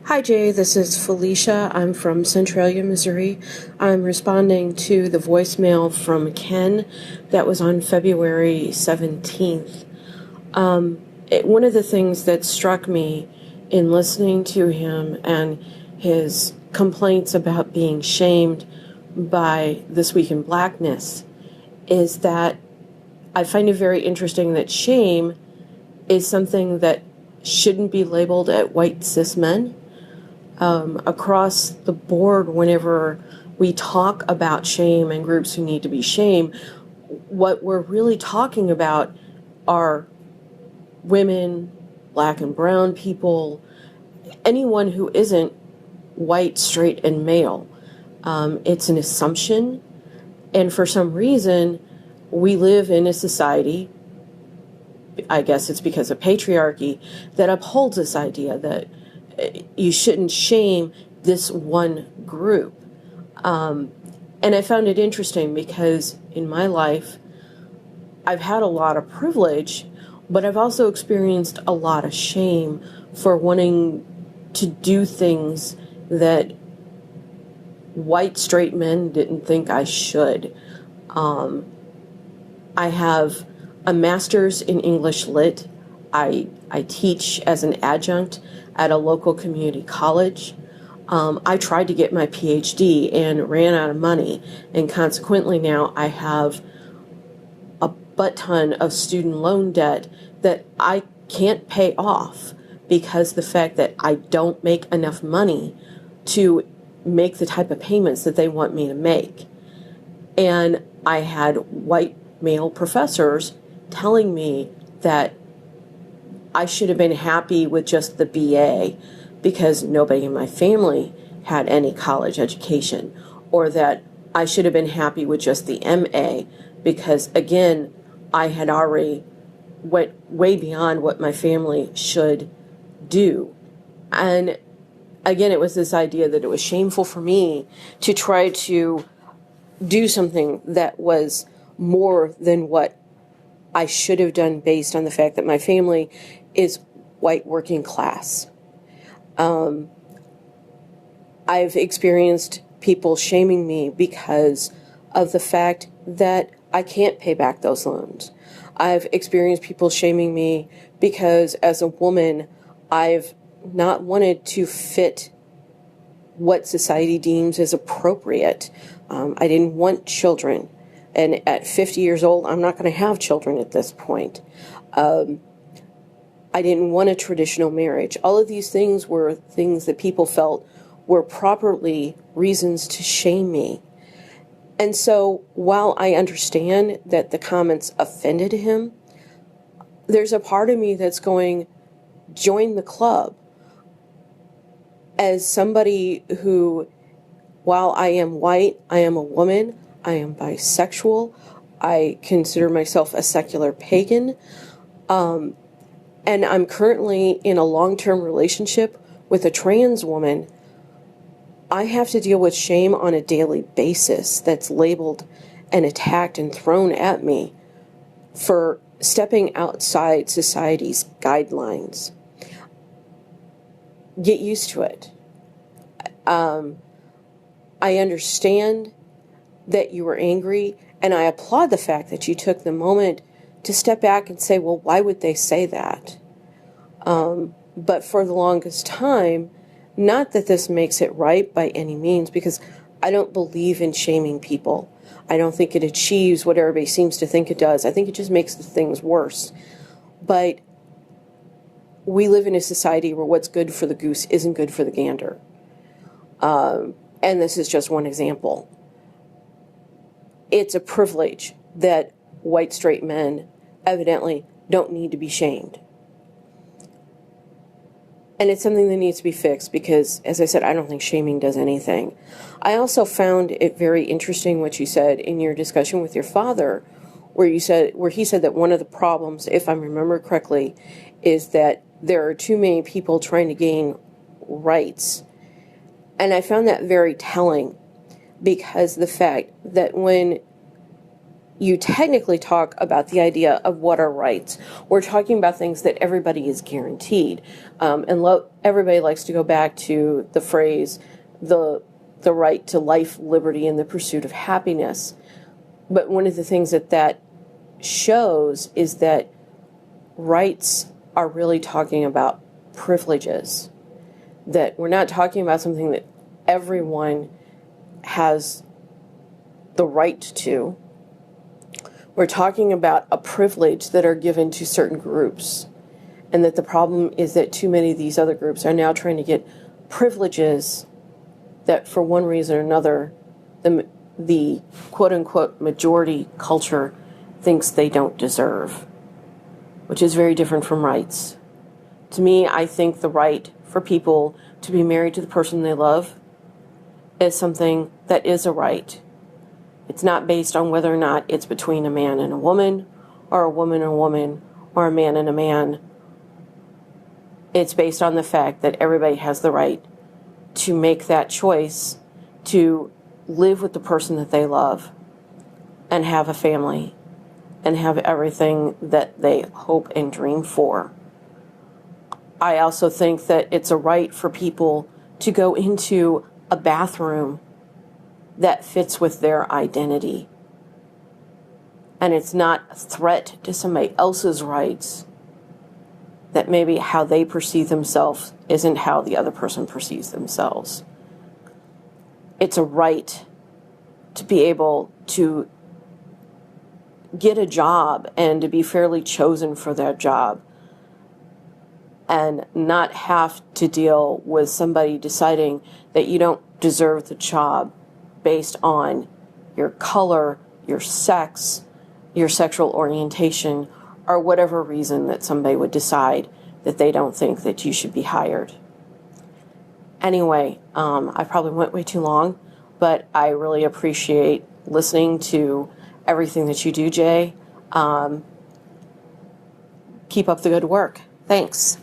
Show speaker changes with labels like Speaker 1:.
Speaker 1: Hi, Jay. This is Felicia. I'm from Centralia, Missouri. I'm responding to the voicemail from Ken that was on February 17th. One of the things that struck me in listening to him and his complaints about being shamed by This Week in Blackness is that I find it very interesting that shame is something that shouldn't be labeled at white cis men. Across the board, whenever we talk about shame and groups who need to be shamed, what we're really talking about are women, black and brown people, anyone who isn't white, straight, and male. It's an assumption, and for some reason, we live in a society, I guess it's because of patriarchy, that upholds this idea that you shouldn't shame this one group. And I found it interesting because in my life, I've had a lot of privilege, but I've also experienced a lot of shame for wanting to do things that white straight men didn't think I should. I have a master's in English Lit. I teach as an adjunct at a local community college. I tried to get my PhD and ran out of money, and consequently now I have a butt ton of student loan debt that I can't pay off because the fact that I don't make enough money to make the type of payments that they want me to make. And I had white male professors telling me that I should have been happy with just the BA because nobody in my family had any college education, or that I should have been happy with just the MA because, again, I had already went way beyond what my family should do. And again, it was this idea that it was shameful for me to try to do something that was more than what I should have done based on the fact that my family is white working class. I've experienced people shaming me because of the fact that I can't pay back those loans. I've experienced people shaming me because as a woman, I've not wanted to fit what society deems as appropriate. I didn't want children. And at 50 years old, I'm not going to have children at this point. I didn't want a traditional marriage. All of these things were things that people felt were properly reasons to shame me. And so while I understand that the comments offended him, there's a part of me that's going, join the club. As somebody who, while I am white, I am a woman, I am bisexual, I consider myself a secular pagan, and I'm currently in a long-term relationship with a trans woman. I have to deal with shame on a daily basis that's labeled and attacked and thrown at me for stepping outside society's guidelines. Get used to it. I understand that you were angry, and I applaud the fact that you took the moment to step back and say, well, why would they say that? But for the longest time, not that this makes it right by any means, because I don't believe in shaming people. I don't think it achieves what everybody seems to think it does. I think it just makes the things worse. But we live in a society where what's good for the goose isn't good for the gander. And this is just one example. It's a privilege that white straight men evidently don't need to be shamed. And it's something that needs to be fixed because, as I said, I don't think shaming does anything. I also found it very interesting what you said in your discussion with your father, where he said that one of the problems, if I remember correctly, is that there are too many people trying to gain rights. And I found that very telling because the fact that when you technically talk about the idea of what are rights. We're talking about things that everybody is guaranteed. Everybody likes to go back to the phrase, the right to life, liberty, and the pursuit of happiness. But one of the things that shows is that rights are really talking about privileges. That we're not talking about something that everyone has the right to. We're talking about a privilege that are given to certain groups. And that the problem is that too many of these other groups are now trying to get privileges that for one reason or another, the quote-unquote majority culture thinks they don't deserve, which is very different from rights. To me, I think the right for people to be married to the person they love is something that is a right. It's not based on whether or not it's between a man and a woman, or a woman and a woman, or a man and a man. It's based on the fact that everybody has the right to make that choice to live with the person that they love and have a family and have everything that they hope and dream for. I also think that it's a right for people to go into a bathroom that fits with their identity. And it's not a threat to somebody else's rights, that maybe how they perceive themselves isn't how the other person perceives themselves. It's a right to be able to get a job and to be fairly chosen for that job and not have to deal with somebody deciding that you don't deserve the job based on your color, your sex, your sexual orientation, or whatever reason that somebody would decide that they don't think that you should be hired. Anyway, I probably went way too long, but I really appreciate listening to everything that you do, Jay. Keep up the good work. Thanks.